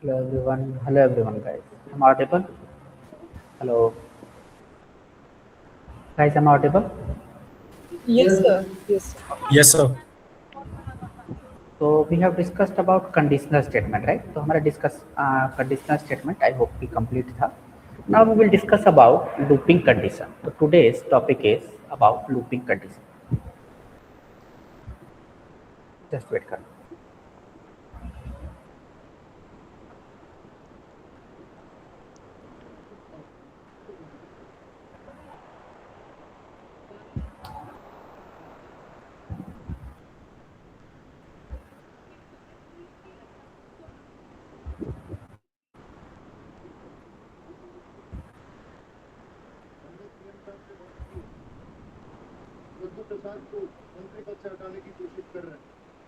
Hello everyone. Hello everyone, guys. I'm audible. Hello, guys. I'm audible. Yes, sir. Yes, sir. Yes, sir. So we have discussed about conditional statement, right? तो हमारा discuss conditional statement. I hope we complete था. Now we will discuss about looping condition. So today's topic is about looping condition. Just wait कर.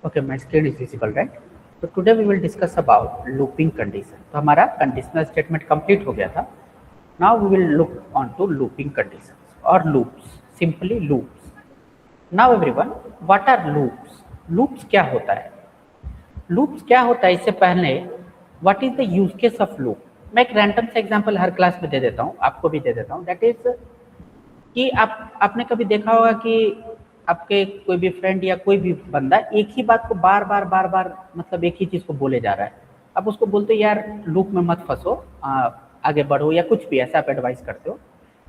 Okay, my screen is visible, right? So today we will discuss about looping condition. तो हमारा conditional statement complete हो गया था. Now we will look on to looping conditions or loops. Simply loops. Now everyone, what are loops? Loops क्या होता है? Loops क्या होता है इससे पहले what is the use case of loop? मैं एक रैंडम से एग्जांपल हर क्लास में दे देता हूँ, आपको भी दे देता हूँ. दैट इज कि आपने कभी देखा होगा कि आपके कोई भी फ्रेंड या कोई भी बंदा एक ही बात को बार बार मतलब एक ही चीज को बोले जा रहा है. आप उसको बोलते हो यार लूप में मत फंसो, आगे बढ़ो या कुछ भी ऐसा आप एडवाइस करते हो.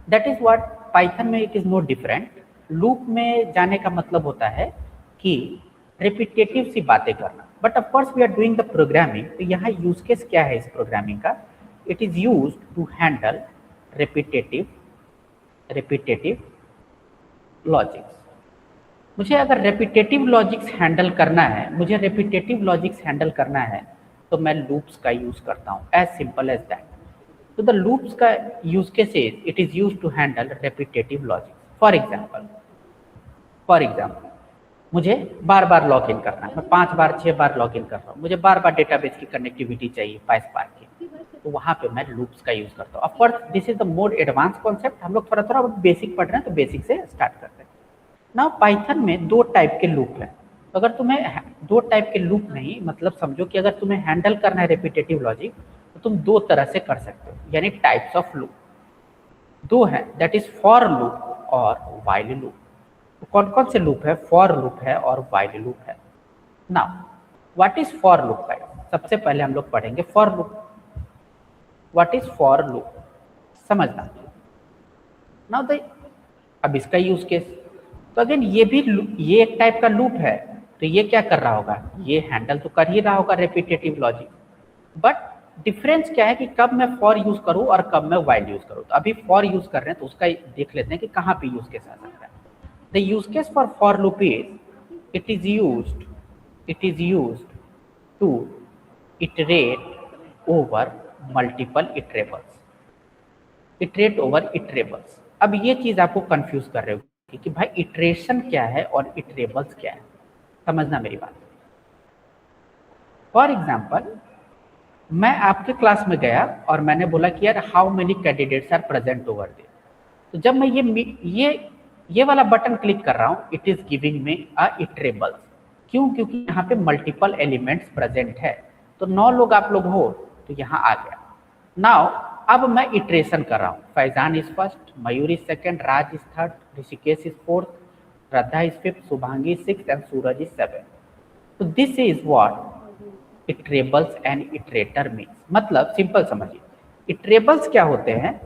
दैट इज व्हाट पाइथन में it is no different. Loop में जाने का मतलब होता है कि रिपीटेटिव सी बातें करना. But of course we are doing the programming. तो यहाँ यूज केस क्या है इस प्रोग्रामिंग का? It is use to handle repetitive repetitive logics. मुझे अगर रेपिटेटिव लॉजिक्स हैंडल करना है, तो मैं लूप्स का यूज करता हूँ. As simple as that. तो द लूप्स का use cases it is use to handle repetitive logics. For example मुझे बार बार लॉग इन करना है. मैं 5 बार 6 बार लॉग इन कर रहा हूँ. मुझे बार बार डेटाबेस की कनेक्टिविटी चाहिए पाइस्पार्क की. तो वहाँ पे मैं लूप्स का यूज करता हूँ. Of course this is the more advance concept. हम लोग थोड़ा थोड़ा बेसिक पढ़ रहे हैं तो बेसिक से स्टार्ट करते हैं. ना पाइथन में 2 टाइप के लूप हैं. तो अगर तुम्हें 2 टाइप के लूप नहीं, मतलब समझो कि अगर तुम्हें हैंडल करना है रिपीटेटिव लॉजिक तो तुम 2 तरह से कर सकते हो. यानी टाइप्स ऑफ लूप 2 हैं. दैट इज फॉर लूप और व्हाइल लूप. तो कौन कौन से लूप है? फॉर लूप है और व्हाइल लूप है. Now what is for loop guys? सबसे पहले हम लोग पढ़ेंगे for loop. What is for loop समझना. नाउ द अब इसका यूज केस. तो अगेन ये एक टाइप का लूप है. तो ये क्या कर रहा होगा? ये हैंडल तो कर ही रहा होगा रेपिटेटिव लॉजिक. बट डिफरेंस क्या है कि कब मैं फॉर यूज करूं और कब मैं व्हाइल यूज करूं. तो अभी फॉर यूज कर रहे हैं तो उसका देख लेते हैं कि कहाँ पे यूज केस आ सकता है. The use case for loop is it is used to iterate over multiple iterables. अब ये चीज आपको कंफ्यूज कर रहे हो कि भाई इटरेशन क्या है और इटरेबल्स क्या है. समझना मेरी बात. फॉर एग्जाम्पल मैं आपके क्लास में गया और मैंने बोला कि यार how many candidates are present over there. तो जब मैं ये वाला बटन क्लिक कर रहा हूँ इट इज गिविंग मी अ इटरेबल्स. क्यों? क्योंकि यहाँ पे मल्टीपल एलिमेंट्स प्रेजेंट है. तो 9 लोग आप लोग हो तो यहाँ आ गया. नाउ अब मैं इटरेशन कर रहा हूँ. Faizan is first, Mayur is second, Raj is third, Rishikesh is fourth, Shraddha is fifth, Shubhangi is sixth and Suraj is seventh. तो this is what iterables and iterator means. मतलब सिंपल समझिए. इटरेबल्स क्या होते हैं?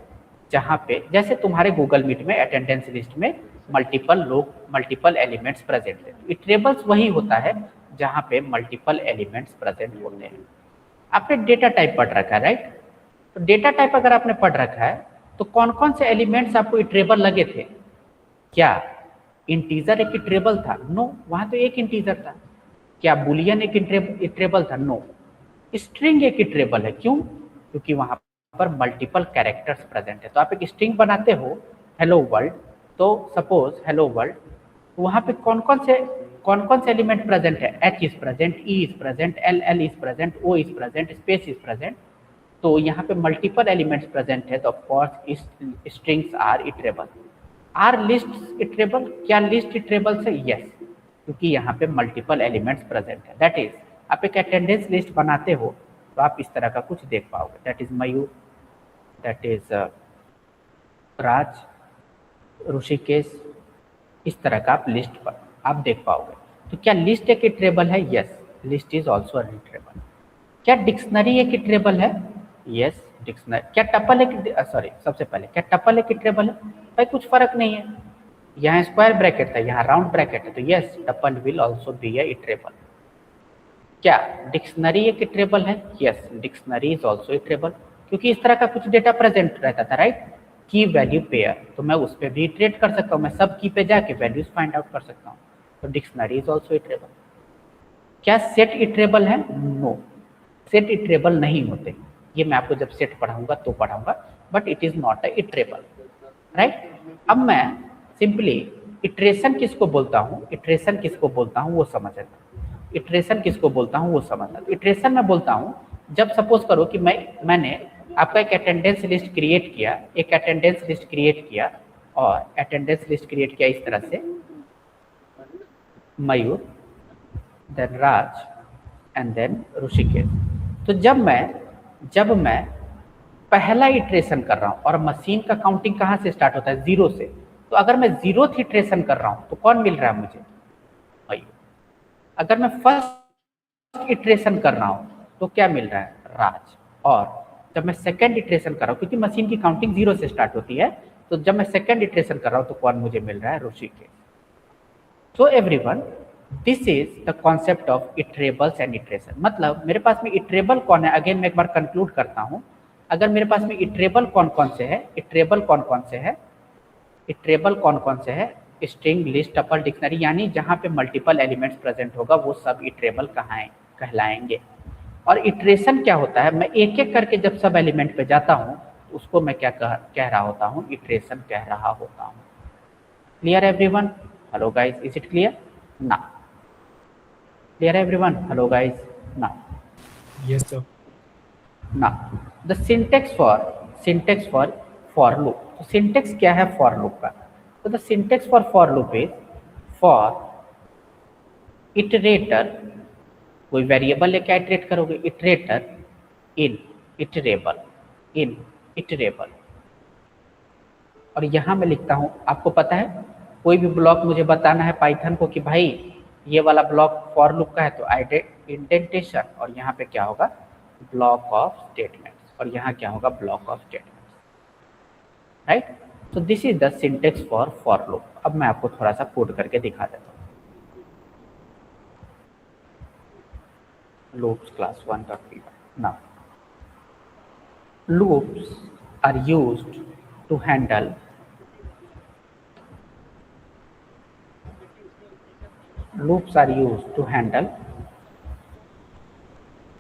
जहाँ पे जैसे तुम्हारे गूगल मीट में अटेंडेंस लिस्ट में मल्टीपल एलिमेंट्स प्रेजेंट है. इटरेबल्स वही होता है जहाँ पे मल्टीपल एलिमेंट्स प्रेजेंट होते हैं. आपने डेटा टाइप पढ़ रखा है, राइट? तो डेटा टाइप अगर आपने पढ़ रखा है तो कौन कौन से एलिमेंट्स आपको इटरेबल लगे थे? क्या इंटीजर एक इटरेबल था? नो, वहां तो एक इंटीजर था. क्या बुलियन एक इटरेबल था? नो. स्ट्रिंग एक इटरेबल है. क्यों? क्योंकि वहां पर मल्टीपल कैरेक्टर्स प्रेजेंट है. तो आप एक स्ट्रिंग बनाते हो हेलो वर्ल्ड. तो सपोज हेलो वर्ल्ड, वहां पे कौन कौन से एलिमेंट प्रेजेंट है? H is present, E is present, L is present, O is present, space is present. तो यहाँ पे मल्टीपल एलिमेंट्स प्रेजेंट है. तो of course strings are iterable. Are list iterable? क्या लिस्ट इटरेबल से? यस, क्योंकि यहाँ पे मल्टीपल एलिमेंट्स प्रेजेंट है. दैट इज आप एक अटेंडेंस लिस्ट बनाते हो तो आप इस तरह का कुछ देख पाओगे, that is Mayur, that is Raj, Rishikesh, इस तरह का आप लिस्ट पर आप देख पाओगे। तो क्या लिस्ट एक इटरेबल है? Yes, list is also an iterable. क्या डिक्शनरी एक इटरेबल है? Yes, dictionary. क्या टपल एक, सॉरी सबसे पहले क्या टपल एक इटरेबल है? भाई कुछ फर्क नहीं है, यहाँ स्क्वायर ब्रैकेट था, यहाँ राउंड ब्रैकेट है, तो yes tuple will also be A iterable. क्या डिक्शनरी एक इटरेबल है? Yes, dictionary is also iterable, क्योंकि इस तरह का कुछ डेटा प्रेजेंट रहता था, राइट? की वैल्यू पेयर, तो मैं उस पर भी इटरेट कर सकता हूँ, मैं सब की पे जाके वैल्यूज फाइंड आउट कर सकता हूँ, तो डिक्शनरी इज ऑल्सो इटरेबल। क्या सेट इटरेबल है? नो, सेट इटरेबल नहीं होते, ये मैं आपको जब सेट पढ़ाऊंगा तो पढ़ाऊंगा, but it is not a iterable, right? अब मैं सिंपली इटरेशन किसको बोलता हूँ, इटरेशन किसको बोलता हूँ वो समझना, इटरेशन किसको बोलता हूँ वो समझना। तो इटरेशन मैं बोलता हूँ जब सपोज करो कि मैंने आपका एक अटेंडेंस लिस्ट क्रिएट किया, एक अटेंडेंस लिस्ट क्रिएट किया, और अटेंडेंस लिस्ट क्रिएट किया इस तरह से, Mayur, then Raj and then Rishikesh. तो जब मैं पहला इटरेशन कर रहा हूँ, और मशीन का काउंटिंग कहाँ से स्टार्ट होता है? 0 से, तो अगर मैं 0th इटरेशन कर रहा हूँ तो कौन मिल रहा है मुझे? मयूर। अगर मैं फर्स्ट इटरेशन कर रहा हूँ तो क्या मिल रहा है? राज। और जब मैं सेकंड इटरेशन कर रहा हूँ, क्योंकि मशीन की काउंटिंग 0 से स्टार्ट होती है, तो जब मैं सेकंड इटरेशन कर रहा हूँ तो कौन मुझे मिल रहा है? Rishikesh. So everyone, this is the concept of iterables and iteration. मतलब मेरे पास में इटरेबल कौन है, अगेन मैं एक बार कंक्लूड करता हूँ। अगर मेरे पास में इटरेबल कौन कौन से है, इटरेबल कौन कौन से है, इटरेबल कौन कौन से है? स्ट्रिंग, लिस्ट, टपल, डिक्शनरी, यानी जहाँ पे मल्टीपल एलिमेंट्स प्रेजेंट होगा वो सब इटरेबल कहलाएंगे। और इटरेशन क्या होता है? मैं एक एक करके जब सब एलिमेंट पे जाता हूँ तो उसको मैं क्या कह रहा होता हूँ? इटरेशन कह रहा होता हूँ। Clear everyone? Hello guys, is it clear? ना, क्लियर एवरीवन? हेलो गाइस, ना, Yes, sir. ना। The syntax for loop. तो सिंटेक्स क्या है फॉर लूप का? तो the syntax for loop is for iterator, कोई वेरिएबल लेके इटरेट करोगे, iterator in iterable, in iterable. और यहाँ मैं लिखता हूँ, आपको पता है कोई भी ब्लॉक मुझे बताना है पाइथन को कि भाई ये वाला ब्लॉक फॉर लूप का है, तो इंडेंटेशन, और यहाँ पे क्या होगा? ब्लॉक ऑफ स्टेटमेंट्स, और यहाँ क्या होगा? Block of statements, right? तो this is the syntax for loop. अब मैं आपको थोड़ा सा कोड करके दिखा देता हूँ। loops class 1.p. Now, loops are used to handle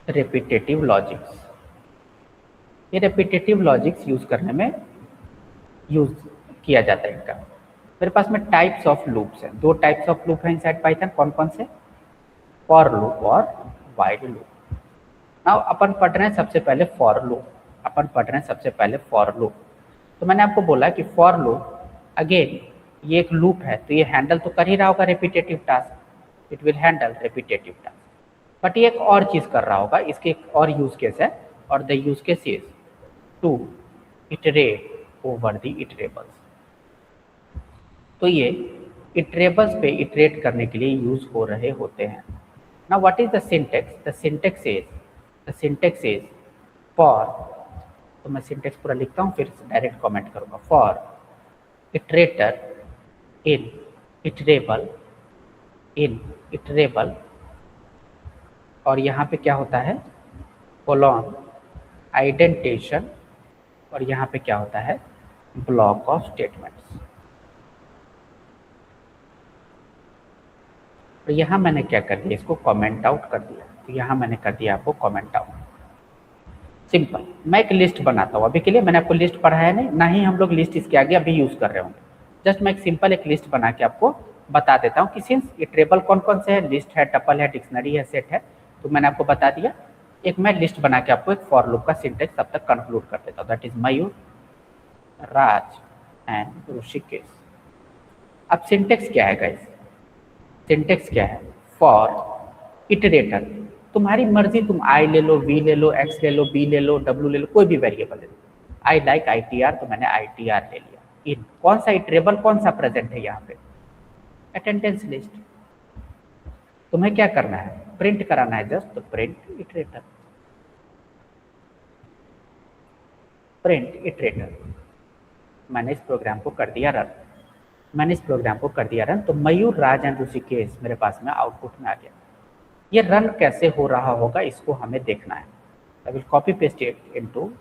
repetitive logics. ये repetitive logics यूज करने में यूज किया जाता है इनका। मेरे पास में टाइप्स ऑफ लूप्स हैं, 2 टाइप्स ऑफ लूप हैं इनसाइड पाइथन। कौन कौन से? फॉर लूप और व्हाइल लूप। नाउ अपन पढ़ रहे हैं सबसे पहले फॉर लूप। तो मैंने आपको बोला कि फॉर लूप, अगेन ये एक लूप है, तो ये हैंडल तो कर ही रहा होगा repetitive task, it will handle repetitive task, but ये एक और चीज कर रहा होगा, इसके एक और यूज केस है, और the use case is to iterate over the iterables. तो ये इटरेबल्स पे इटरेट करने के लिए यूज हो रहे होते हैं। Now what is the syntax? The syntax is for, तो मैं सिंटेक्स पूरा लिखता हूँ फिर डायरेक्ट कमेंट करूंगा। फॉर इटरेटर इन इटरेबल, और यहाँ पे क्या होता है? कोलॉन आइडेंटेशन, और यहाँ पे क्या होता है? Block of statements. तो यहाँ मैंने क्या कर दिया? इसको कमेंट आउट कर दिया। तो यहाँ मैंने कर दिया आपको कमेंट आउट। सिंपल। मैं एक लिस्ट बनाता हूँ, अभी के लिए मैंने आपको लिस्ट पढ़ाया नहीं, ना ही हम लोग लिस्ट इसके आगे अभी यूज कर रहे होंगे। जस्ट मैं एक सिंपल एक लिस्ट बना के आपको बता देता हूँ कि सिंस इटरेबल कौन कौन से है, लिस्ट है, टपल है, डिक्शनरी है, सेट है, तो मैंने आपको बता दिया। एक मैं लिस्ट बना के आपको एक फॉर लूप का सिंटेक्स तब तक कंक्लूड कर देता हूँ, that is Mayur, Raj and Rishikesh. अब सिंटेक्स क्या है गाइस? सिंटेक्स क्या है? For iterator. तुम्हारी मर्जी, तुम आई ले लो, वी ले लो, एक्स ले लो, बी ले लो, डब्ल्यू ले लो, कोई भी वेरिएबल ले लो। आई लाइक ITR, तो मैंने ITR ले लिया। इन कौन सा इटरेबल कौन सा प्रेजेंट है यहाँ पे? Attendance list. तुम्हें क्या करना है? प्रिंट कराना है जस्ट, तो प्रिंट इटरेटर, प्रिंट इटरेटर। मैंने इस प्रोग्राम को कर दिया रन, मैंने इस प्रोग्राम को कर दिया रन, तो मयूर, राज एंड ऋषिकेश मेरे पास में आउटपुट में आ गया। ये रन कैसे हो रहा होगा इसको हमें देखना है। I will copy paste it into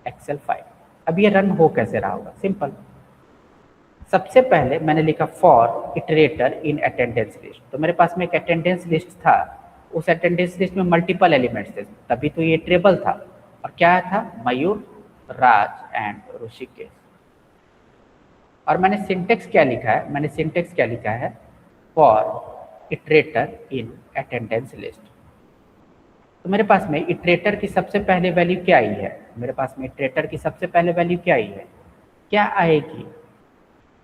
Excel file. अब ये रन हो कैसे रहा होगा? सिंपल, सबसे पहले मैंने लिखा for iterator in attendance list. तो मेरे पास में एक अटेंडेंस लिस्ट था, उस अटेंडेंस लिस्ट में मल्टीपल एलिमेंट्स थे, तभी तो ये टेबल था। और क्या था? मयूर, राज एंड ऋषिकेश। और मैंने सिंटेक्स क्या लिखा है? मैंने सिंटेक्स क्या लिखा है? For iterator in attendance list. तो मेरे पास में इटरेटर की सबसे पहले वैल्यू क्या आई है? मेरे पास में इटरेटर की सबसे पहले वैल्यू क्या आई है? क्या आएगी?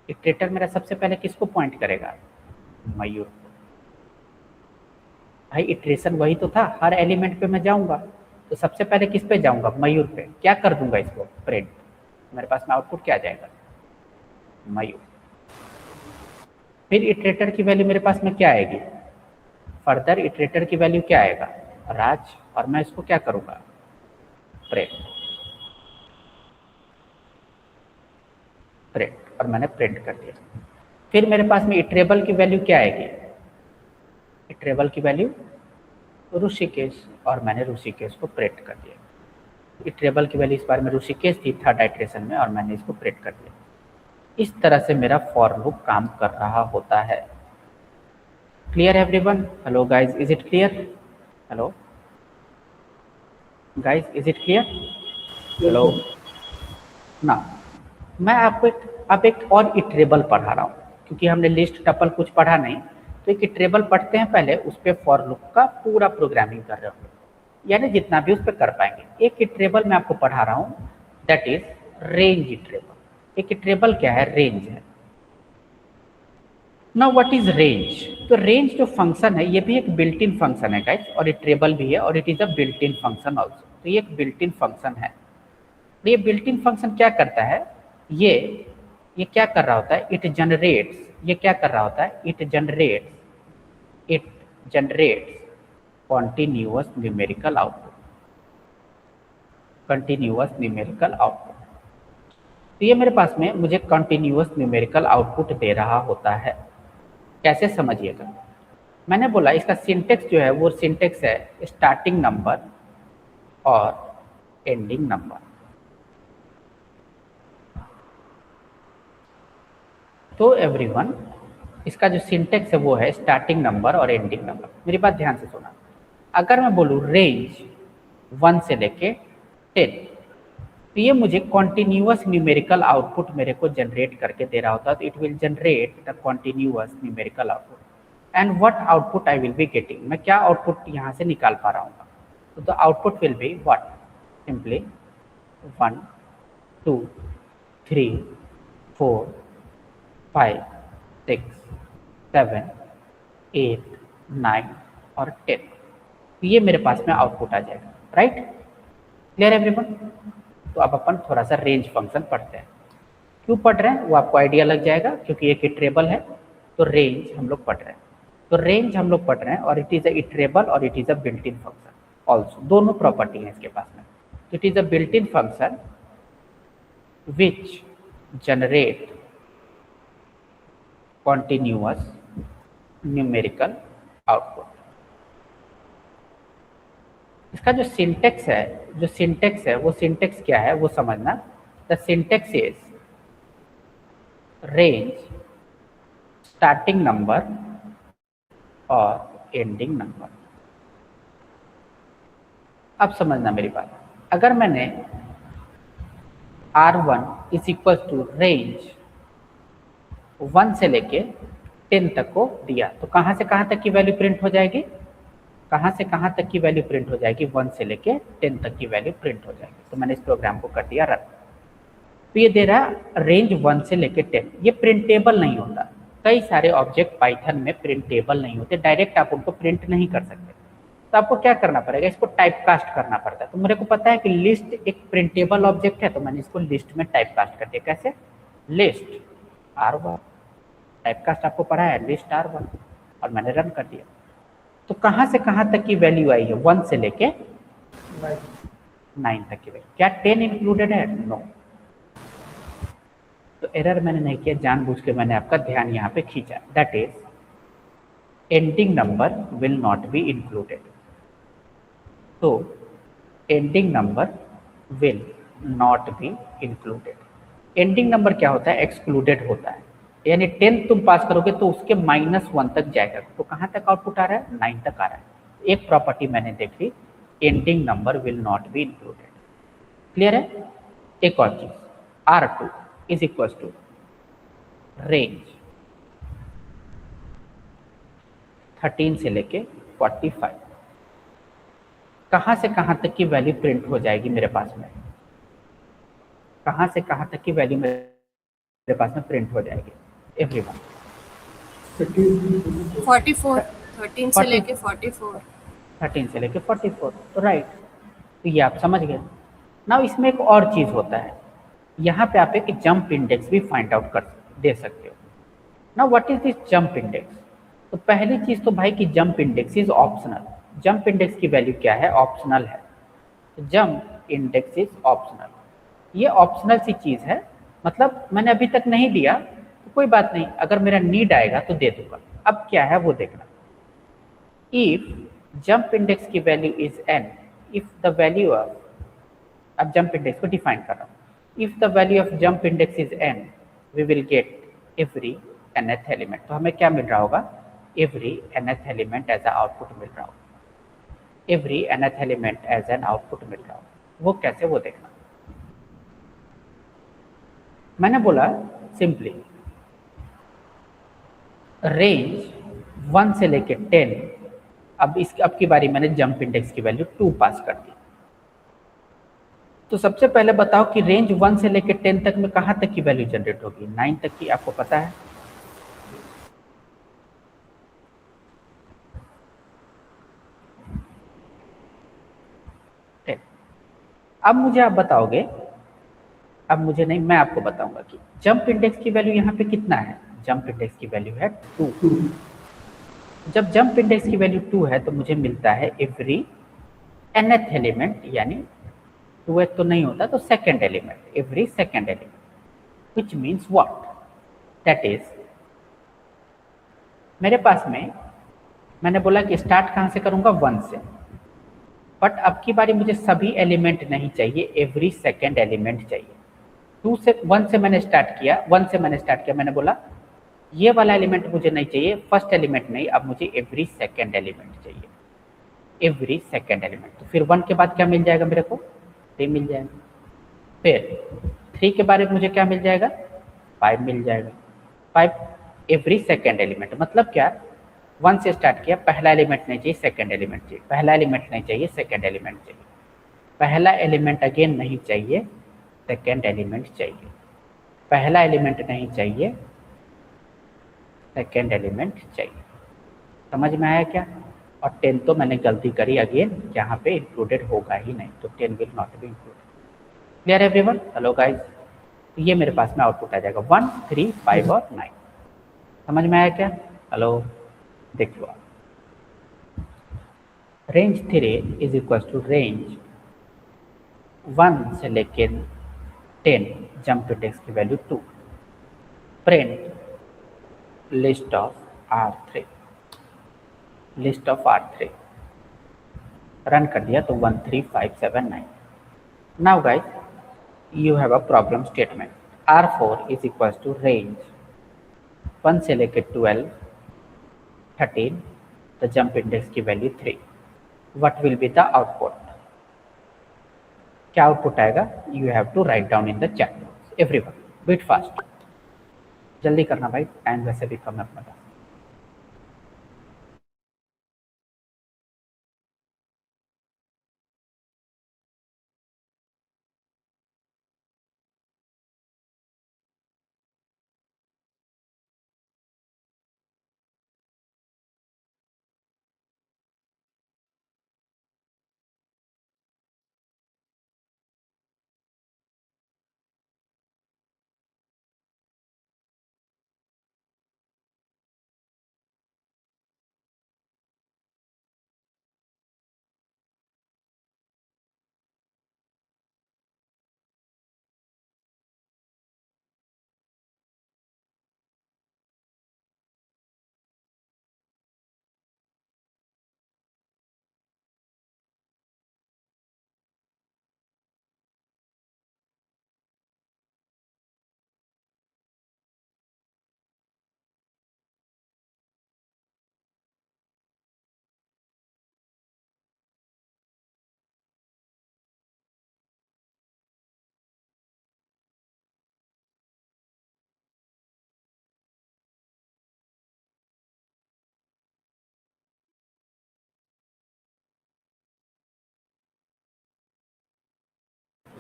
इटरेटर मेरा सबसे पहले किसको पॉइंट करेगा? मयूर को। भाई इटरेशन वही तो था, हर एलिमेंट पे मैं जाऊंगा, तो सबसे पहले किस पे जाऊंगा? मयूर पे। क्या कर दूंगा इसको? प्रिंट। मेरे पास में आउटपुट क्या आ जाएगा? मयूर। फिर इटरेटर की वैल्यू मेरे पास में क्या आएगी? फर्दर इटरेटर की वैल्यू क्या आएगा? राज। और मैं इसको क्या करूंगा? Print, print. और मैंने प्रिंट कर दिया। फिर मेरे पास में इटरेबल की वैल्यू क्या आएगी? इटरेबल की वैल्यू ऋषिकेश, और मैंने ऋषिकेश को प्रिंट कर दिया। इटरेबल की वैल्यू इस बार में ऋषिकेश थी थर्ड आइटरेशन में, और मैंने इसको प्रिंट कर दिया। इस तरह से मेरा फॉर लूप काम कर रहा होता है। Clear everyone? Hello guys, is it clear? Hello guys, is it clear? Hello ना, मैं आपको अब एक और इटरेबल पढ़ा रहा हूँ, क्योंकि हमने लिस्ट टपल कुछ पढ़ा नहीं, तो एक इटरेबल पढ़ते हैं पहले, उस पर फॉर लूप का पूरा प्रोग्रामिंग कर रहे होंगे, यानी जितना भी उस पर कर पाएंगे। एक इटरेबल मैं आपको पढ़ा रहा हूँ, दैट इज रेंज इटरेबल। एक इटरेबल क्या है? रेंज है। Now what is range? तो रेंज जो फंक्शन है, ये भी एक बिल्ट इन फंक्शन है गाइस, और इटरेबल भी है, और it is a built in function also. तो ये एक बिल्ट इन फंक्शन है। तो ये बिल्ट इन फंक्शन क्या करता है? ये क्या कर रहा होता है? इट जनरेट्स, ये क्या कर रहा होता है? It generates continuous numerical output, continuous numerical output. तो ये मेरे पास में मुझे कंटिन्यूअस न्यूमेरिकल आउटपुट दे रहा होता है। कैसे? समझिएगा। मैंने बोला इसका सिंटेक्स जो है वो सिंटेक्स है स्टार्टिंग नंबर और एंडिंग नंबर। तो एवरीवन, इसका जो सिंटेक्स है वो है स्टार्टिंग नंबर और एंडिंग नंबर। मेरी बात ध्यान से सुना। अगर मैं बोलूँ रेंज 1 से लेके 10, तो ये मुझे कॉन्टिन्यूअस न्यूमेरिकल आउटपुट मेरे को जनरेट करके दे रहा होता है। तो it will generate the continuous numerical output, and what output I will be getting, मैं क्या आउटपुट यहाँ से निकाल पा रहा हूँ? तो the output will be what? Simply 1 2 3 4 5 6 7 8 9 और 10। ये मेरे पास में आउटपुट आ जाएगा। राइट? Clear everyone? तो अब अपन थोड़ा सा रेंज फंक्शन पढ़ते हैं। क्यों पढ़ रहे हैं वो आपको आइडिया लग जाएगा, क्योंकि एक इटरेबल है, तो रेंज हम लोग पढ़ रहे हैं। तो रेंज हम लोग पढ़ रहे हैं, और इट इज अ इटरेबल और it is a built in function also. दोनों प्रॉपर्टी है इसके पास में। तो it is a built in function which generate continuous numerical output। इसका जो सिंटेक्स है वो सिंटेक्स क्या है वो समझना। The syntax is range starting number और एंडिंग नंबर। अब समझना मेरी बात। अगर मैंने R1 is equal to range 1 से लेके 10 तक को दिया, तो कहाँ से कहाँ तक की वैल्यू प्रिंट हो जाएगी? कहाँ से कहाँ तक की वैल्यू प्रिंट हो जाएगी? 1 से लेके 10 तक की वैल्यू प्रिंट हो जाएगी। तो मैंने इस प्रोग्राम को कर दिया रन। तो ये दे रहा रेंज 1 से लेके 10। ये प्रिंटेबल नहीं होता। कई सारे ऑब्जेक्ट पाइथन में प्रिंटेबल नहीं होते, डायरेक्ट आप उनको प्रिंट नहीं कर सकते। तो आपको क्या करना पड़ेगा, इसको टाइप कास्ट करना पड़ता है। तो मेरे को पता है कि लिस्ट एक प्रिंटेबल ऑब्जेक्ट है, तो मैंने इसको लिस्ट में टाइप कास्ट कर दिया। कैसे? लिस्ट R1, टाइप कास्ट आपको पढ़ा है, लिस्ट R1, और मैंने रन कर दिया। तो कहाँ से कहाँ तक की वैल्यू आई है? 1 से लेके 9 तक की वैल्यू। क्या 10 इंक्लूडेड है? नो। तो एरर मैंने नहीं किया, जानबूझ के मैंने आपका ध्यान यहाँ पे खींचा। That is ending number will not be included. तो ending number will not be included. Ending number क्या होता है? एक्सक्लूडेड होता है। यानी 10 तुम पास करोगे तो उसके -1 तक जाएगा। तो कहाँ तक आउटपुट आ रहा है? 9 तक आ रहा है। एक प्रॉपर्टी मैंने देख ली, ending number will not be included. Clear है? एक और चीज, R2 is equal to range 13 से लेके 45। कहाँ से कहाँ तक की वैल्यू प्रिंट हो जाएगी मेरे पास में? कहाँ से कहाँ तक की वैल्यू मेरे पास में प्रिंट हो जाएगी? एवरीवन 44, 13 से लेके 44। 13 से लेके 44, तो राइट। तो ये आप समझ गए ना। इसमें एक और चीज होता है, यहाँ पे आप एक जंप इंडेक्स भी फाइंड आउट कर दे सकते हो ना। What is this jump index? तो पहली चीज तो भाई कि jump index is optional. Jump index की वैल्यू क्या है? ऑप्शनल है। तो जंप इंडेक्स इज ऑप्शनल। ये ऑप्शनल सी चीज है, मतलब मैंने अभी तक नहीं दिया तो कोई बात नहीं, अगर मेरा नीड आएगा तो दे दूंगा। अब क्या है वो देखना। इफ जंप इंडेक्स की value is n, if the value of, अब जंप इंडेक्स को डिफाइन कर रहा हूँ। If the value of jump index is n, we will get every nth element. तो हमें क्या मिल रहा होगा? Every nth element as a output मिल रहा होगा। Every nth element as an output मिल रहा होगा। वो कैसे? वो देखना। मैंने बोला सिंपली रेंज 1 से लेके 10। अब की बारी मैंने जंप इंडेक्स की वैल्यू 2 पास कर दी। तो सबसे पहले बताओ कि रेंज 1 से लेके 10 तक में कहाँ तक की वैल्यू जनरेट होगी? 9 तक की, आपको पता है। अब मुझे आप बताओगे, अब मुझे नहीं, मैं आपको बताऊंगा कि जंप इंडेक्स की वैल्यू यहाँ पे कितना है। जंप इंडेक्स की वैल्यू है 2। जब जंप इंडेक्स की वैल्यू 2 है तो मुझे मिलता है एवरी nth एलिमेंट, यानी 2th तो नहीं होता, तो second element, every second element, which means what? That is मेरे पास में, मैंने बोला कि स्टार्ट कहाँ से करूंगा? 1 से। बट अब की बारी मुझे सभी एलिमेंट नहीं चाहिए, एवरी सेकेंड एलिमेंट चाहिए। 1 से मैंने स्टार्ट किया, 1 से मैंने स्टार्ट किया, मैंने बोला ये वाला एलिमेंट मुझे नहीं चाहिए, फर्स्ट एलिमेंट नहीं, अब मुझे एवरी सेकेंड एलिमेंट चाहिए। एवरी सेकेंड एलिमेंट, तो फिर 1 के बाद क्या मिल जाएगा मेरे को? 3 मिल जाएगा। फिर 3 के बारे में मुझे क्या मिल जाएगा? 5 मिल जाएगा। 5 एवरी सेकेंड एलिमेंट, मतलब क्या? 1 से स्टार्ट किया, पहला एलिमेंट नहीं चाहिए, सेकेंड एलिमेंट चाहिए, पहला एलिमेंट नहीं चाहिए, सेकेंड एलिमेंट चाहिए, पहला एलिमेंट अगेन नहीं चाहिए, सेकेंड एलिमेंट चाहिए, पहला एलिमेंट नहीं चाहिए, सेकेंड एलिमेंट चाहिए। समझ में आया क्या? और 10 तो मैंने गलती करी, अगेन यहाँ पे इंक्लूडेड होगा ही नहीं, तो 10 will not be included. Clear everyone? Hello guys, तो ये मेरे पास में आउटपुट आ जाएगा 1, 3, 5 और 9। समझ में आया क्या? हेलो, देख लो आप। Range 3 is equal to range 1 से लेके 10, जंप इंडेक्स की value 2, print list of R3, list of R3, run कर दिया तो 1, 3, 5, 7, 9। Now guys, you have a problem statement। R4 is equals to range 1 से लेके 12, 13, the jump index की value 3। What will be the output? क्या output आएगा? You have to write down in the chat box। Everyone, bit fast, जल्दी करना भाई, time वैसे भी कम है अपने पास।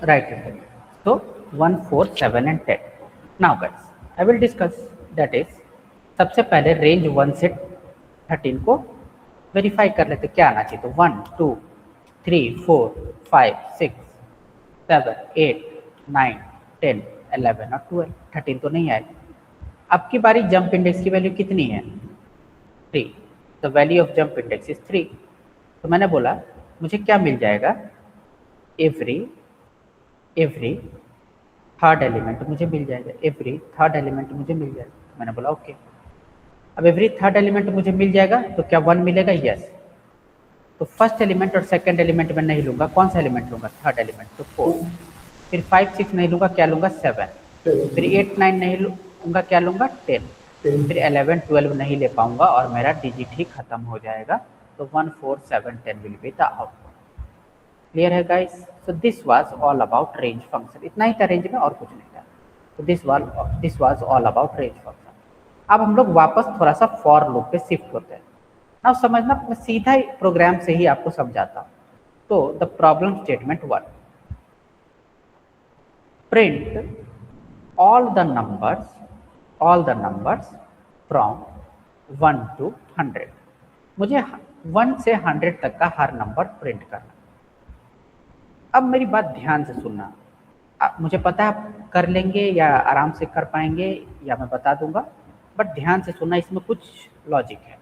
right. So 1, 4, 7 and 10. Now guys, I will discuss that is सबसे पहले रेंज 1 से 13 को वेरीफाई कर लेते क्या आना चाहिए। तो 1, 2, 3, 4, 5, 6, 7, 8, 9, 10, 11 और 12। 13 तो नहीं आएगा। अब की बारी जंप इंडेक्स की वैल्यू कितनी है? 3। The value of jump index is 3। तो मैंने बोला मुझे क्या मिल जाएगा? एवरी थर्ड एलिमेंट मुझे मिल जाएगा। एवरी थर्ड एलिमेंट मुझे मिल जाएगा। मैंने बोला ओके। अब एवरी थर्ड एलिमेंट मुझे मिल जाएगा तो क्या 1 मिलेगा? यस। तो फर्स्ट एलिमेंट और सेकंड एलिमेंट में नहीं लूंगा। कौन सा एलिमेंट लूंगा? थर्ड एलिमेंट, तो 4। फिर 5, 6 नहीं लूंगा, क्या लूंगा? 7। फिर 8, 9 नहीं लूंगा, क्या लूंगा? 10। फिर 11, 12 नहीं ले पाऊंगा और मेरा डिजिट ही खत्म हो जाएगा। तो 1, 4, 7, 10 will be the output. Clear है guys? So this was all about range function. इतना ही था रेंज में, और कुछ नहीं था। तो this was all about range function. अब हम लोग वापस थोड़ा सा फॉर लूप पे शिफ्ट होते हैं। नाउ समझना, मैं सीधा ही प्रोग्राम से ही आपको समझाता हूँ। तो the problem statement 1, print all the numbers from 1 to 100। मुझे 1 से 100 तक का हर नंबर प्रिंट करना। अब मेरी बात ध्यान से सुनना। मुझे पता है आप कर लेंगे या आराम से कर पाएंगे या मैं बता दूंगा, बट ध्यान से सुनना, इसमें कुछ लॉजिक है।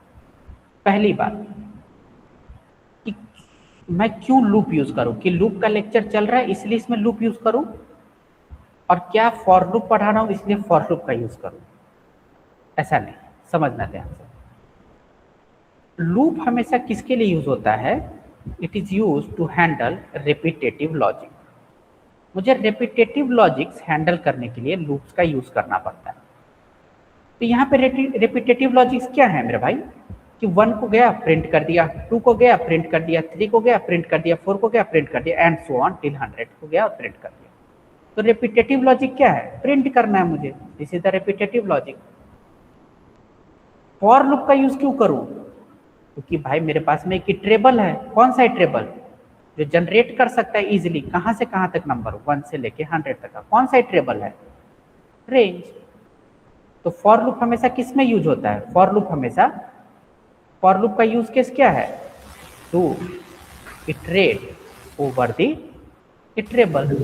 पहली बात कि मैं क्यों लूप यूज करूं? कि लूप का लेक्चर चल रहा है इसलिए इसमें लूप यूज करूं, और क्या फॉर लूप पढ़ा रहा हूं इसलिए फॉर लूप का यूज करूं? ऐसा नहीं, समझना ध्यान से। लूप हमेशा किसके लिए यूज होता है? It is use to handle repetitive logic. मुझे रिपीटेटिव लॉजिक्स हैंडल करने के लिए लूप्स का यूज करना पड़ता है। तो यहाँ पे रिपीटेटिव लॉजिक्स क्या है मेरे भाई? कि 1 को गया प्रिंट कर दिया, 2 को गया प्रिंट कर दिया, 3 को गया प्रिंट कर दिया, 4 को गया प्रिंट कर दिया, एंड सो ऑन टिल 100 को गया और प्रिंट कर दिया। तो रिपीटेटिव लॉजिक क्या है? प्रिंट करना है मुझे। This is the repetitive logic. For loop का यूज क्यों करूं? क्योंकि भाई मेरे पास में एक इटरेबल है। कौन सा इटरेबल? जो जनरेट कर सकता है इजीली कहां से कहां तक नंबर, 1 से लेके 100 तक का। कौन सा इटरेबल है? रेंज। तो फॉर लूप हमेशा किस में यूज होता है? फॉर लूप का यूज केस क्या है? To iterate over the iterable.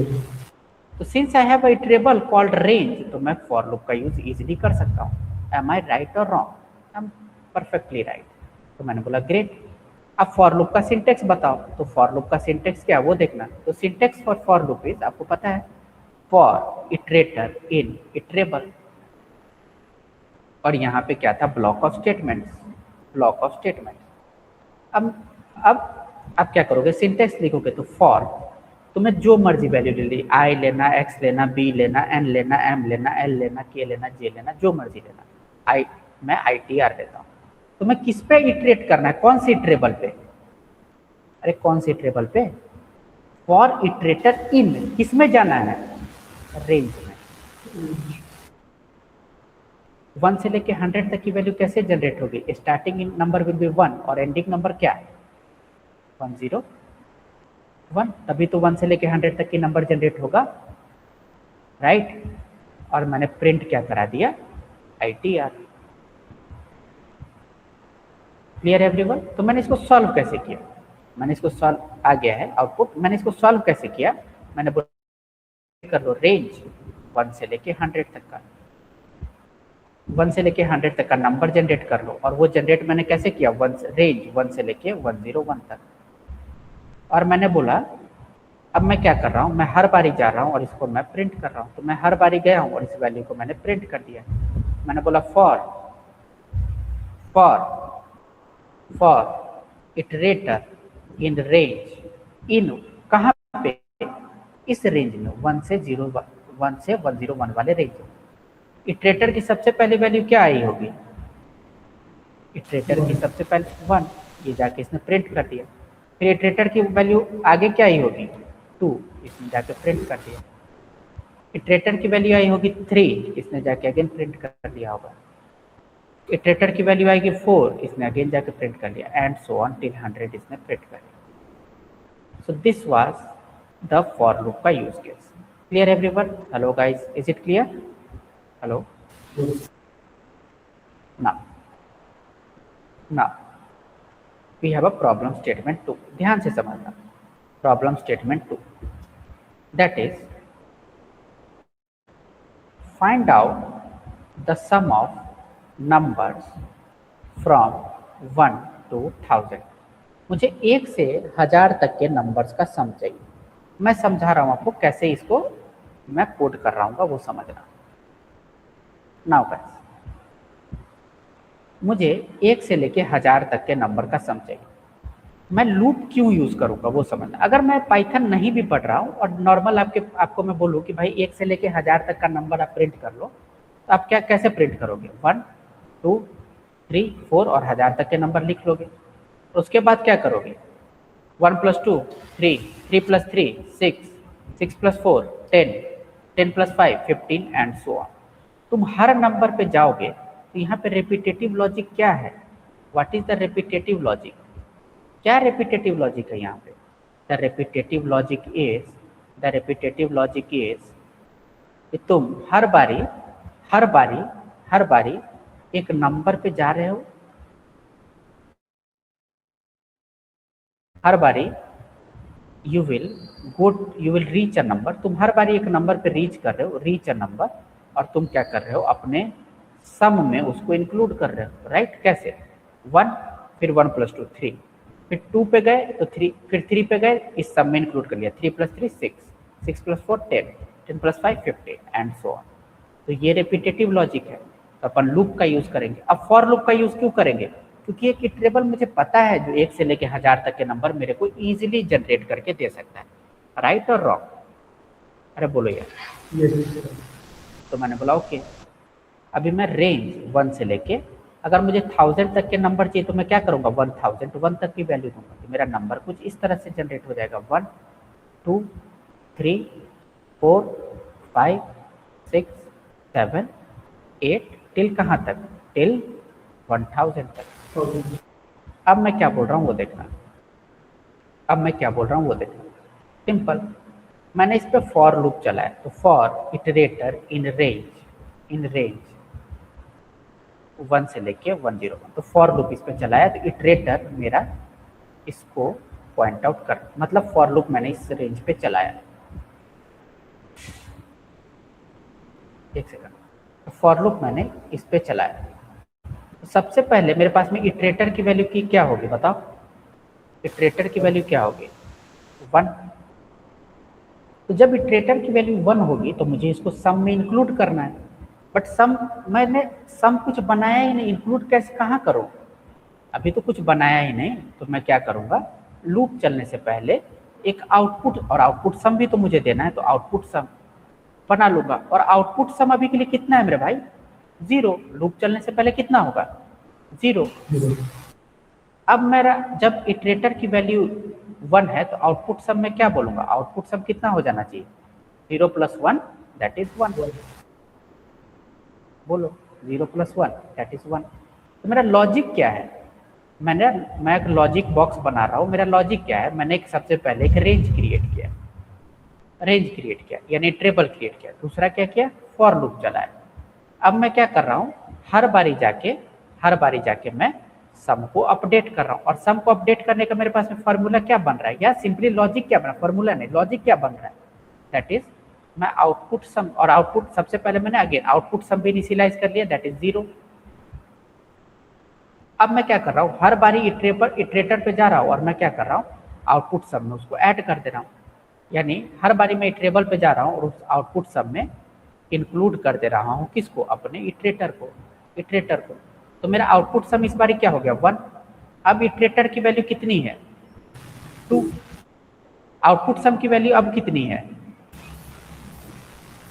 तो since I have a iterable called range, तो मैं फॉर लूप का यूज इजीली कर सकता हूं। एम आई राइट और wrong? I am perfectly right. तो मैंने बोला ग्रेट। अब फॉर लूप का सिंटेक्स बताओ। तो फॉर लूप का सिंटेक्स क्या है वो देखना। तो सिंटेक्स फॉर लूप इज, आपको पता है, फॉर इटरेटर इन इटरेबल। और यहाँ पे क्या था? Block of statement. अब क्या करोगे? सिंटेक्स लिखोगे तो फॉर, तुम्हें जो मर्जी वैल्यू ले ली, आई लेना, एक्स लेना, बी लेना, एन लेना, एम लेना, एल लेना, के लेना, जे लेना, जो मर्जी लेना। मैं ITR लेता हूँ। तो मैं किस पे इटरेट करना है? कौन सी इटरेबल पे? अरे कौन सी इटरेबल पे? फॉर इटरेटर इन, किस में जाना है? रेंज में। 1 से लेके 100 तक की वैल्यू कैसे जनरेट होगी? स्टार्टिंग नंबर विल बी 1 और एंडिंग नंबर क्या है? 101। तभी तो 1 से लेके 100 तक की नंबर जनरेट होगा, राइट? और मैंने प्रिंट क्या करा दिया? ITR। Clear everyone? तो मैंने इसको सॉल्व कैसे किया? मैंने इसको सॉल्व, आ गया है आउटपुट। मैंने इसको सॉल्व कैसे किया? मैंने बोला कर लो रेंज 1 से लेके 100 तक का, 1 से लेके 100 तक का नंबर जनरेट कर लो। और वो जनरेट मैंने कैसे किया? रेंज 1 से लेके 101 तक। और मैंने बोला अब मैं क्या कर रहा हूँ? मैं हर बारी जा रहा हूँ और इसको मैं प्रिंट कर रहा हूँ। तो मैं हर बारी गया हूँ और इस वैल्यू को मैंने प्रिंट कर दिया। मैंने बोला फॉर इटरेटर इन रेंज, इन कहाँ पे? इस रेंज में 1 से 101 वाले रेंज में। इटरेटर की सबसे पहली वैल्यू क्या आई होगी? इटरेटर की सबसे पहले 1, ये जाके इसने प्रिंट कर दिया। फिर इटरेटर की वैल्यू आगे क्या आई होगी? 2, इसने जाके प्रिंट कर दिया। इटरेटर की वैल्यू आई होगी 3, इसने जाके अगेन प्रिंट कर दिया होगा। इटरेटर की वैल्यू आएगी 4, इसने अगेन जाके प्रिंट कर लिया, एंड सो ऑन टिल 100 इसने प्रिंट कर लिया। So this was the for loop का use case. Clear everyone? Hello guys, is it clear? Hello ना ना we have a problem statement 2। ध्यान से समझना, problem statement 2 that is find out the sum of numbers from 1 to 1000। मुझे 1 से 1000 तक के नंबर्स का सम चाहिए। मैं समझा रहा हूं आपको कैसे इसको मैं कोड कर रहा हूँ, वो समझना। नाउ गाइस, मुझे 1 से लेके 1000 तक के नंबर का सम चाहिए। मैं लूप क्यों यूज करूंगा वो समझना। अगर मैं पाइथन नहीं भी पढ़ रहा हूँ और नॉर्मल आपको मैं बोलूँ कि भाई 1 से लेके 1000 तक का नंबर आप प्रिंट कर लो, तो आप क्या कैसे प्रिंट करोगे? 1 2 3 4 और 1000 तक के नंबर लिख लोगे। उसके बाद क्या करोगे? 1 + 2 3, 3 + 3 6, 6 + 4 10, 10 + 5 15 एंड सो ऑन। तुम हर नंबर पे जाओगे तो यहाँ पे रिपीटेटिव लॉजिक क्या है? What is the repetitive logic? क्या रिपीटेटिव लॉजिक है यहाँ पे? द रिपीटेटिव लॉजिक इज कि तुम हर बारी एक नंबर पे जा रहे हो। हर बारी you will reach a number. तुम हर बारी एक नंबर पे रीच कर रहे हो, रीच अ नंबर, और तुम क्या कर रहे हो? अपने सम में उसको इंक्लूड कर रहे हो, राइट? कैसे? 1, फिर 1 + 2 3, फिर 2 पे गए तो 3, फिर 3 पे गए, इस सम में इंक्लूड कर लिया। 3 + 3 6, 6 + 4 10, 10 + 5 15 एंड सो ऑन। तो ये रिपीटेटिव लॉजिक है, तो अपन लूप का यूज करेंगे। अब फॉर लूप का यूज क्यों करेंगे? क्योंकि एक इटरेबल मुझे पता है जो 1 से लेके 1000 तक के नंबर मेरे को इजीली जनरेट करके दे सकता है, राइट और रॉन्ग? अरे बोलो यार। तो मैंने बोला ओके। अभी मैं रेंज 1 से लेके, अगर मुझे 1000 तक के नंबर चाहिए तो मैं क्या करूंगा? 1000 to 1 तक की वैल्यू दूंगा, तो मेरा नंबर कुछ इस तरह से जनरेट हो जाएगा। 1 2 3 4 5 6 7 8 टिल कहाँ तक? टिल 1000 तक। अब मैं क्या बोल रहा हूँ वो देखना। सिंपल, मैंने इस पे फॉर लूप चलाया, तो फॉर इटरेटर इन रेंज 1 से लेके 101, तो फॉर लूप इस पे चलाया, तो इटरेटर मेरा इसको पॉइंट आउट कर, मतलब फॉर लूप मैंने इस रेंज पे चलाया। एक सेकंड, फॉर लूप मैंने इस पे चलाया। तो सबसे पहले मेरे पास में इटरेटर की वैल्यू की क्या होगी बताओ? इटरेटर की वैल्यू क्या होगी? 1। तो जब इटरेटर की वैल्यू 1 होगी तो मुझे इसको सम में इंक्लूड करना है, बट मैंने सम कुछ बनाया ही नहीं, इंक्लूड कैसे कहाँ करूँ? अभी तो कुछ बनाया ही नहीं, तो मैं क्या करूँगा? लूप चलने से पहले एक आउटपुट, और आउटपुट सम भी तो मुझे देना है, तो आउटपुट सम बना लूंगा। और आउटपुट सम अभी के लिए कितना है मेरे भाई? 0। लूप चलने से पहले कितना होगा? 0। अब मेरा जब इटरेटर की वैल्यू 1 है तो आउटपुट सम में क्या बोलूंगा? आउटपुट सम कितना हो जाना चाहिए? 0 + 1 दैट इज 1। बोलो, 0 + 1 दैट इज 1। तो मेरा लॉजिक क्या है? मैं एक लॉजिक बॉक्स बना रहा हूँ। मेरा लॉजिक क्या है? मैंने सबसे पहले एक रेंज क्रिएट किया, यानी ट्रेबल क्रिएट किया। दूसरा क्या किया? फॉर लूप चलाया। अब मैं क्या कर रहा हूँ? हर बारी जाके मैं सम को अपडेट कर रहा हूँ, और सम को अपडेट करने का मेरे पास में फॉर्मूला क्या बन रहा है? या सिंपली लॉजिक क्या बन रहा है? फॉर्मूला नहीं, लॉजिक क्या बन रहा है? दैट इज मैं आउटपुट सम, और आउटपुट सबसे पहले मैंने अगेन आउटपुट सम भी इनिशियलाइज कर लिया, दैट इज 0। अब मैं क्या कर रहा हूँ? हर बारी इटरेटर पे जा रहा हूँ और मैं क्या कर रहा हूँ? आउटपुट सम में उसको ऐड कर दे रहा हूँ। यानी हर बारी मैं इटरेबल पे जा रहा हूँ और उस आउटपुट सम में इंक्लूड कर दे रहा हूँ किसको? अपने इटरेटर को। तो मेरा आउटपुट सम इस बारी क्या हो गया? 1। अब इटरेटर की वैल्यू कितनी है? 2। आउटपुट सम की वैल्यू अब कितनी है?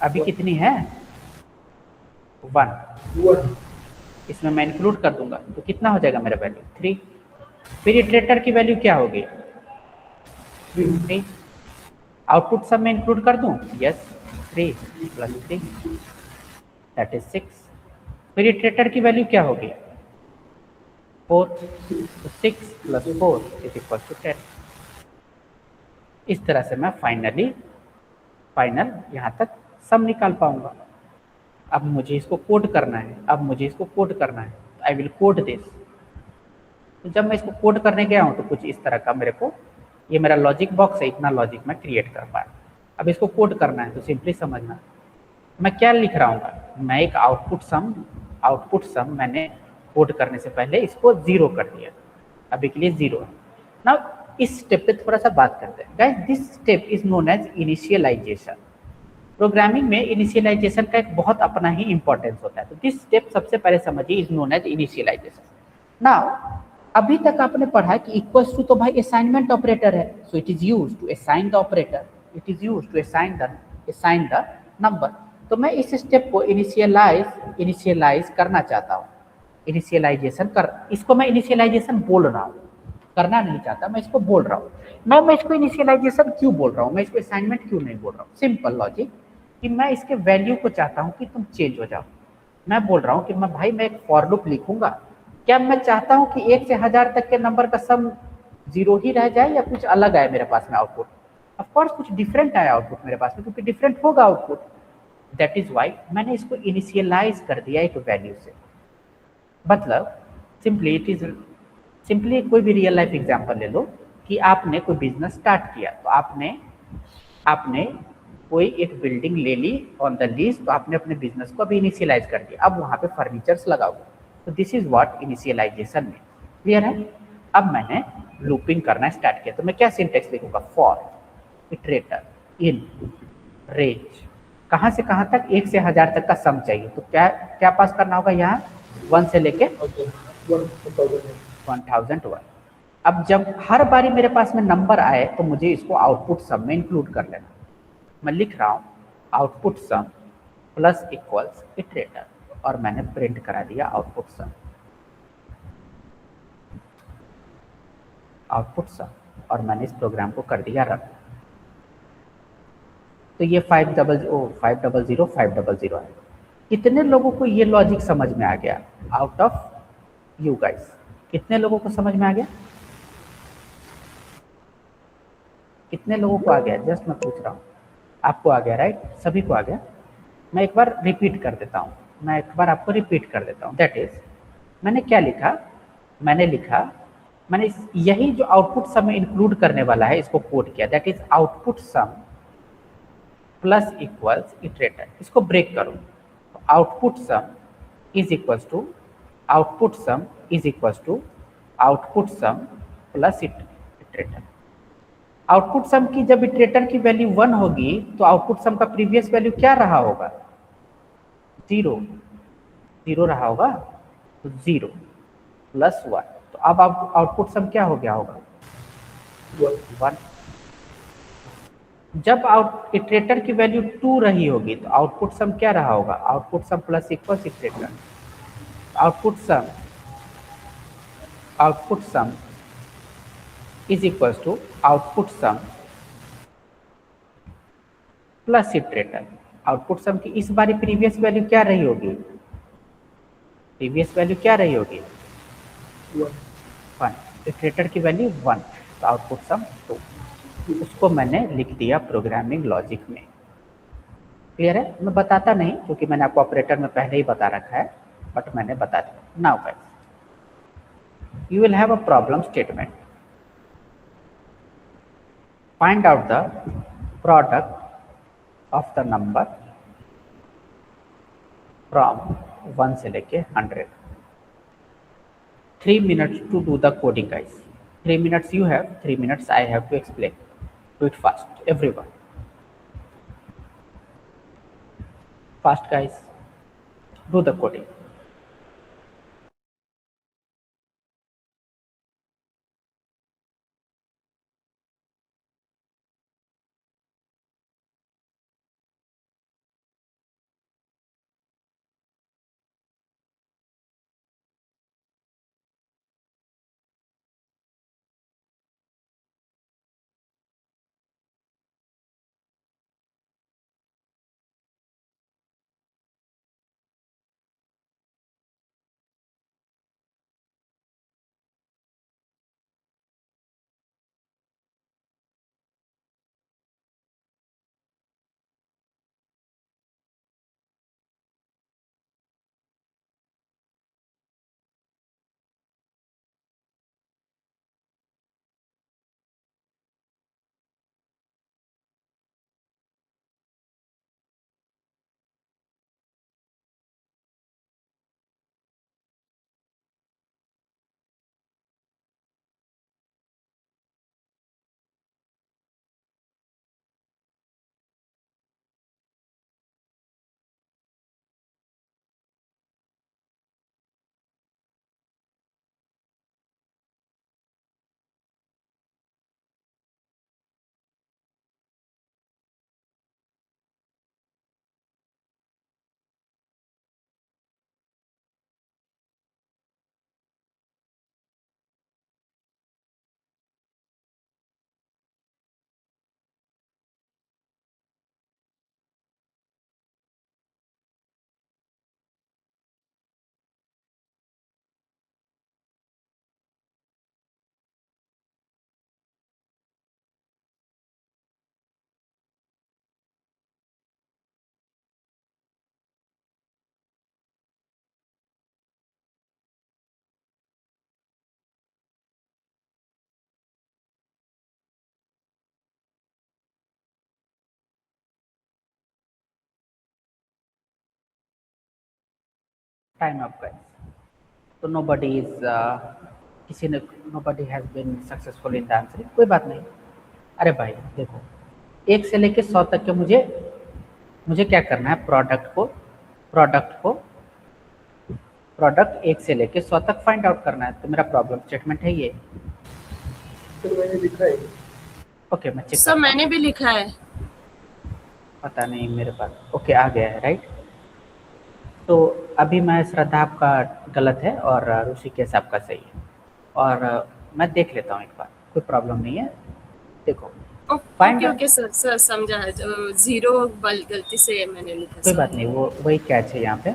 अभी कितनी है? 1। इसमें मैं इंक्लूड कर दूंगा तो कितना हो जाएगा मेरा वैल्यू? 3। फिर इटरेटर की वैल्यू क्या होगी? 3। आउटपुट सम में इंक्लूड कर दूं? Yes, 3 + 3 that is 6। फिर इटरेटर की वैल्यू क्या होगी? 4। तो 6 + 4 = 10। इस तरह से मैं फाइनल यहाँ तक सम निकाल पाऊंगा। अब मुझे इसको कोड करना है, तो आई विल कोड दिस। तो जब मैं इसको कोड करने गया हूँ तो कुछ इस तरह का मेरे को, ये मेरा लॉजिक बॉक्स है, इतना लॉजिक मैं क्रिएट कर पाया। अब इसको कोड करना है तो सिंपली समझना, मैं क्या लिख रहा हूँ, मैं एक आउटपुट सम मैंने कोड करने से पहले इसको 0 कर दिया, अभी के लिए 0 है। नाउ इस स्टेप पे थोड़ा सा बात करते हैं guys. This step is known as initialization. Programming में इनिशियलाइजेशन का एक बहुत अपना ही इंपॉर्टेंस होता है। तो दिस स्टेप सबसे पहले समझिए is known as initialization. Now अभी तक आपने पढ़ा कि इक्वल्स टू तो भाई असाइनमेंट ऑपरेटर है, so it is used to assign the operator, it is used to assign the number. तो मैं इस स्टेप को इनिशियलाइज करना चाहता हूँ, इनिशियलाइजेशन कर, इसको मैं इनिशियलाइजेशन बोल रहा हूँ, करना नहीं चाहता, मैं इसको बोल रहा हूँ। मैं इसको इनिशियलाइजेशन क्यों बोल रहा हूँ, मैं इसको असाइनमेंट क्यों नहीं बोल रहा हूँ? सिंपल लॉजिक कि मैं इसके वैल्यू को चाहता हूँ कि तुम चेंज हो जाओ। मैं बोल रहा हूँ कि मैं एक फॉर लूप लिखूंगा, क्या मैं चाहता हूँ कि 1 से 1000 तक के नंबर का सम 0 ही रह जाए या कुछ अलग आए मेरे पास में आउटपुट? ऑफ कोर्स कुछ डिफरेंट आया आउटपुट मेरे पास में, क्योंकि डिफरेंट होगा आउटपुट। दैट इज वाई मैंने इसको इनिशियलाइज कर दिया एक वैल्यू से। मतलब सिंपली कोई भी रियल लाइफ एग्जांपल ले लो कि आपने कोई बिजनेस स्टार्ट किया, तो आपने आपने कोई एक बिल्डिंग ले ली ऑन द लीज, तो आपने अपने बिजनेस को अभी इनिशियलाइज कर दिया, अब वहां पे फर्नीचर्स लगाओगे। तो दिस इज व्हाट इनिशियलाइजेशन में, क्लियर है? अब मैंने लूपिंग करना स्टार्ट किया, तो मैं क्या सिंटेक्स लिखूंगा, फॉर इटरेटर इन रेंज, कहां से कहां तक, 1 से 1000 तक का सम चाहिए, तो क्या क्या पास करना होगा यहाँ, 1 से लेके 1001। अब जब हर बारी मेरे पास में नंबर आए तो मुझे इसको आउटपुट सम में इंक्लूड कर लेना। मैं लिख रहा हूँ output sum plus equals iterator, और मैंने प्रिंट करा दिया आउटपुट सम, और मैंने इस प्रोग्राम को कर दिया रन। तो ये 500 है। कितने लोगों को ये लॉजिक समझ में आ गया आउट ऑफ यू गाइस? कितने लोगों को समझ में आ गया? कितने लोगों को आ गया? जस्ट मैं पूछ रहा हूँ, आपको आ गया राइट? सभी को आ गया? मैं एक बार रिपीट कर देता हूँ, दैट इज, मैंने क्या लिखा, मैंने लिखा, यही जो आउटपुट सम में इंक्लूड करने वाला है इसको कोड किया, that is output sum plus equals iterator. इसको ब्रेक करो, output sum is equals to output sum is equals to output sum plus iterator. Output sum की जब इटरेटर की वैल्यू 1 होगी तो आउटपुट सम का प्रीवियस वैल्यू क्या रहा होगा, 0 रहा होगा, तो 0 प्लस 1, तो अब आउटपुट सम क्या हो गया होगा, 1। जब आउट इटरेटर की वैल्यू 2 रही होगी तो आउटपुट सम क्या रहा होगा, output sum plus equals iterator, output sum output sum is equals to output sum plus iterator. Output sum की इस बारी प्रीवियस वैल्यू क्या रही होगी, वन, इटरेटर की वैल्यू 1, तो आउटपुट सम 2। उसको मैंने लिख दिया प्रोग्रामिंग लॉजिक में, क्लियर है? मैं बताता नहीं क्योंकि मैंने आपको ऑपरेटर में पहले ही बता रखा है, बट मैंने बता दिया। Now guys, you will have a problem statement. Find out the product of the number from 1 से लेके 100. 3 minutes to do the coding guys. 3 minutes you have, 3 minutes I have to explain. Do it fast, everyone. Fast guys, do the coding. Time up guys. तो nobody has been successful in the answering, कोई बात नहीं। अरे भाई देखो, 1 से लेके 100 तक के मुझे क्या करना है, प्रोडक्ट 1 से लेके 100 तक फाइंड आउट करना है। तो मेरा प्रॉब्लम स्टेटमेंट है ये। तो मैंने लिखा है। ओके मैं चेक सर मैंने भी लिखा है। पता नहीं मेरे पास। ओके आ गया है, राइट। तो अभी मैं श्रद्धा आपका गलत है और ऋषिकेश आपका सही है, और मैं देख लेता हूँ एक बार, कोई प्रॉब्लम नहीं है। देखो ओके ओके सर समझा है। 0 गलती से मैंने लिखा। कोई बात नहीं, वो वही कैच है यहाँ पे।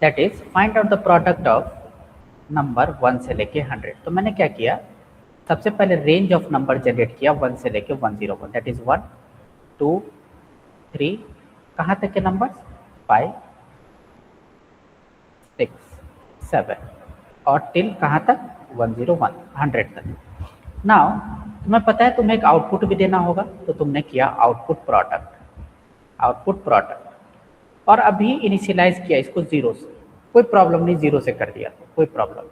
That is find out the product of number 1 से लेके 100। तो मैंने क्या किया, सबसे पहले रेंज ऑफ नंबर जनरेट किया 1 से लेके 101। दैट इज 1 2 3, कहाँ तक के नंबर, 5 6 7, और टिल कहाँ तक 101 100 तक। नाउ तुम्हें पता है तुम्हें एक आउटपुट भी देना होगा, तो तुमने किया आउटपुट प्रोडक्ट, और अभी इनिशियलाइज किया इसको 0 से। कोई प्रॉब्लम नहीं, 0 से कर दिया तो कोई प्रॉब्लम नहीं।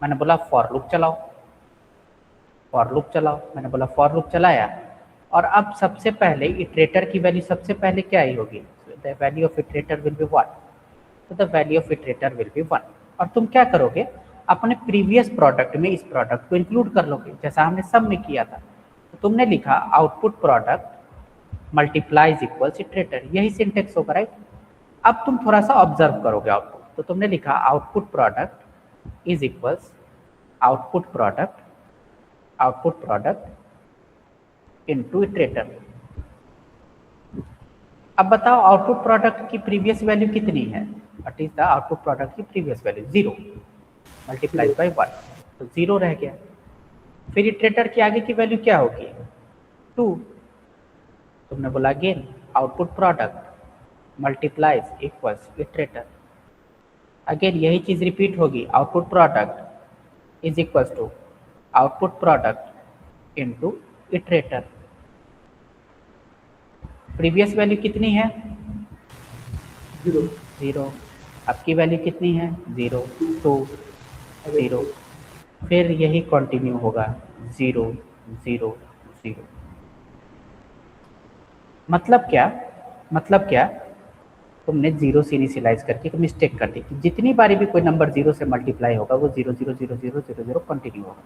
मैंने बोला फॉर लूप चलाओ, मैंने बोला फॉर लूप चलाया, और अब सबसे पहले इटरेटर की वैल्यू सबसे पहले क्या ही होगी, the value of iterator will be 1। तो the value of iterator will be 1, और तुम क्या करोगे, अपने प्रीवियस प्रोडक्ट में इस प्रोडक्ट को इंक्लूड कर लोगे, जैसा हमने सब में किया था। तो तुमने लिखा output product multiplies equals iterator, यही सिंटेक्स होगा, राइट। अब तुम थोड़ा सा ऑब्जर्व करोगे आउटपुट। तो तुमने लिखा output product is equals output product into iterator. अब बताओ आउटपुट प्रोडक्ट की प्रीवियस वैल्यू कितनी है, what is the output product की प्रीवियस वैल्यू, 0 मल्टीप्लाइड बाई 1, तो 0 रह गया। फिर इटरेटर की आगे की वैल्यू क्या होगी, 2। तुमने बोला again output product multiplies equals iterator, again यही चीज रिपीट होगी, output product is equals to output product into iterator. Previous value कितनी है, 0, अब की वैल्यू कितनी है, 0 2 0, फिर यही कंटिन्यू होगा 0 0 0। मतलब क्या, तुमने 0 से इनिशियलाइज करके एक मिस्टेक कर दी कि जितनी बारी भी कोई नंबर 0 से मल्टीप्लाई होगा वो 0 0 0 0 0 0 कंटिन्यू होगा।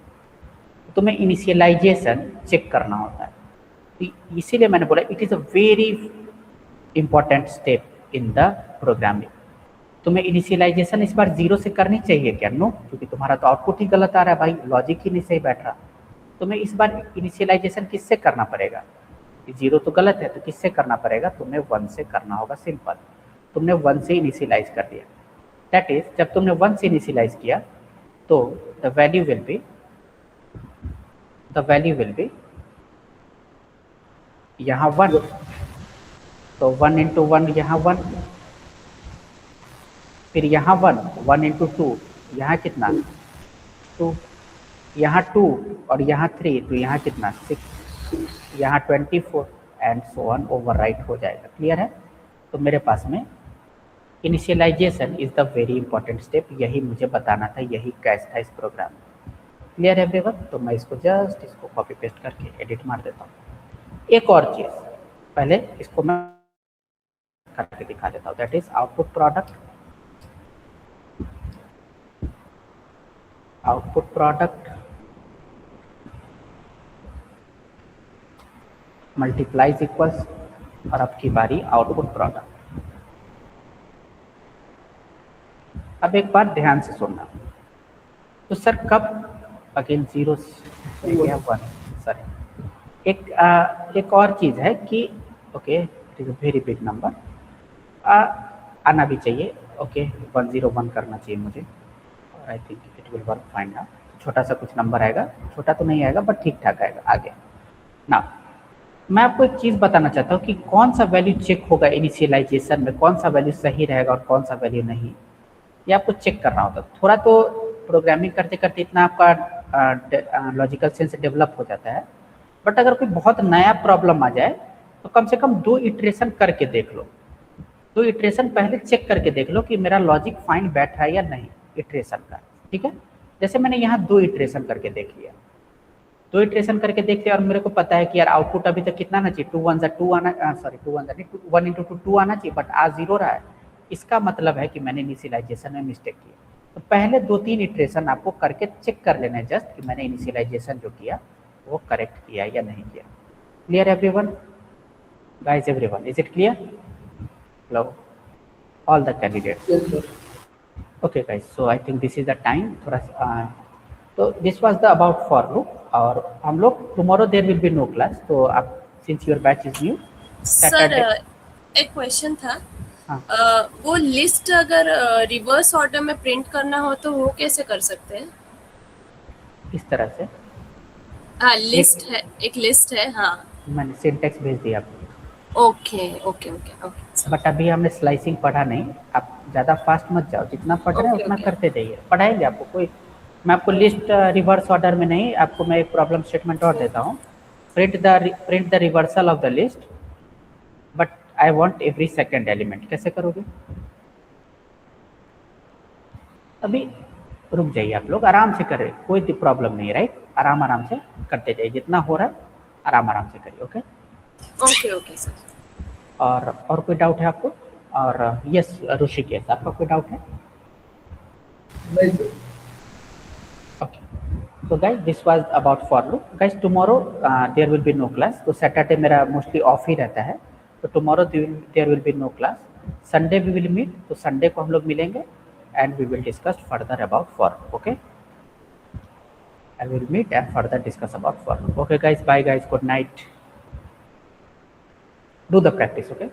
तो तुम्हें इनिशियलाइजेशन चेक करना होता है। तो इसीलिए मैंने बोला it is a very important step in the programming. तुम्हें इनिशियलाइजेशन इस बार 0 से करनी चाहिए क्या, नो, क्योंकि तुम्हारा तो आउटपुट ही गलत आ रहा है भाई, लॉजिक ही नहीं सही बैठ रहा। तुम्हें इस बार इनिशियलाइजेशन किससे करना पड़ेगा, 0 तो गलत है तो किससे करना पड़ेगा, तुम्हें 1 से करना होगा, सिंपल। तुमने 1 से इनिशियलाइज कर दिया, दैट इज जब तुमने 1 से इनिशियलाइज किया तो द वैल्यू विल बी यहाँ 1, तो 1 इंटू 1 यहाँ 1, फिर यहाँ 1 इंटू 2 यहाँ कितना 2, यहाँ 2 और यहाँ 3, तो यहाँ कितना 6, यहाँ 24 एंड सो ऑन ओवरराइट हो जाएगा। क्लियर है। तो मेरे पास में initialization is the very important step, यही मुझे बताना था, यही कैच था इस प्रोग्राम में। क्लियर है एवरीवन। तो मैं इसको कॉपी पेस्ट करके एडिट मार देता हूँ। एक और चीज़, पहले इसको मैं करके दिखा देता हूँ, that is output product multiplies equals, और अब की बारी आउटपुट प्रोडक्ट। अब एक बात ध्यान से सुनना, तो सर कब अगेन 0 या 1, सर एक और चीज़ है कि okay it is a very big number, आना भी चाहिए। ओके 101 करना चाहिए मुझे, I think it will work fine now. छोटा सा कुछ नंबर आएगा, छोटा तो नहीं आएगा बट ठीक ठाक आएगा आगे ना। मैं आपको एक चीज़ बताना चाहता हूँ कि कौन सा वैल्यू चेक होगा इनिशियलाइजेशन में, कौन सा वैल्यू सही रहेगा और कौन सा वैल्यू नहीं, ये आपको चेक करना होता है। थोड़ा तो प्रोग्रामिंग करते करते इतना आपका लॉजिकल सेंस डेवलप हो जाता है, बट अगर कोई बहुत नया प्रॉब्लम आ जाए तो कम से कम 2 इटरेशन करके देख लो, तो इटरेशन पहले चेक करके देख लो कि मेरा लॉजिक फाइन बैठा है या नहीं इटरेशन का, ठीक है। जैसे मैंने यहाँ 2 इटरेशन करके देख लिया, 2 इटरेशन करके देख लिया और मेरे को पता है कि यार आउटपुट अभी तक कितना आना चाहिए, 2 1 2 आना, सॉरी 2 1 नहीं 1 × 2 2 आना चाहिए, बट आज 0 रहा है। इसका मतलब है कि मैंने इनिशियलाइजेशन में मिस्टेक किया। तो पहले 2-3 इटरेशन आपको करके चेक कर लेना है जस्ट कि मैंने इनिशियलाइजेशन जो किया वो करेक्ट किया या नहीं किया। Clear everyone guys, everyone, is it clear? Hello all the candidates. Yes, sir. Okay guys, so I think this is the time. थोड़ा तो this was the about for loop. और हम लोग tomorrow there will be no class, तो आप since your batch is new sir एक question था। हाँ। वो लिस्ट अगर रिवर्स ऑर्डर में प्रिंट करना हो तो वो कैसे कर सकते हैं? इस तरह से हाँ, लिस्ट है, एक लिस्ट है। हाँ, मैंने सिंटेक्स भेज दिया आपको, okay okay okay okay. But अभी हमने स्लाइसिंग पढ़ा नहीं। आप ज़्यादा फास्ट मत जाओ, जितना पढ़ रहे हैं Okay, उतना okay. करते जाइए, पढ़ाएंगे आपको। कोई मैं आपको लिस्ट रिवर्स ऑर्डर में नहीं, आपको मैं एक प्रॉब्लम स्टेटमेंट और देता हूँ। Print the reversal of the list, but I want every second element. कैसे करोगे? अभी रुक जाइए, आप लोग आराम से करें, कोई प्रॉब्लम नहीं है, राइट। आराम से करते जाइए, जितना हो रहा है आराम से करिए। Okay okay okay sir. और कोई डाउट है आपको? और यस ऋषिकेश, आपका कोई डाउट है? नहीं sir. Okay. So guys, this was about for loop. Guys, tomorrow there will be no class. तो सैटरडे मेरा मोस्टली ऑफ ही रहता है, तो tomorrow there will be no class. Sunday we will meet, तो संडे को हम लोग मिलेंगे and we will discuss further about for loop. Okay? I will meet and further discuss about for loop. Okay guys, bye guys, good night. Do the practice, okay?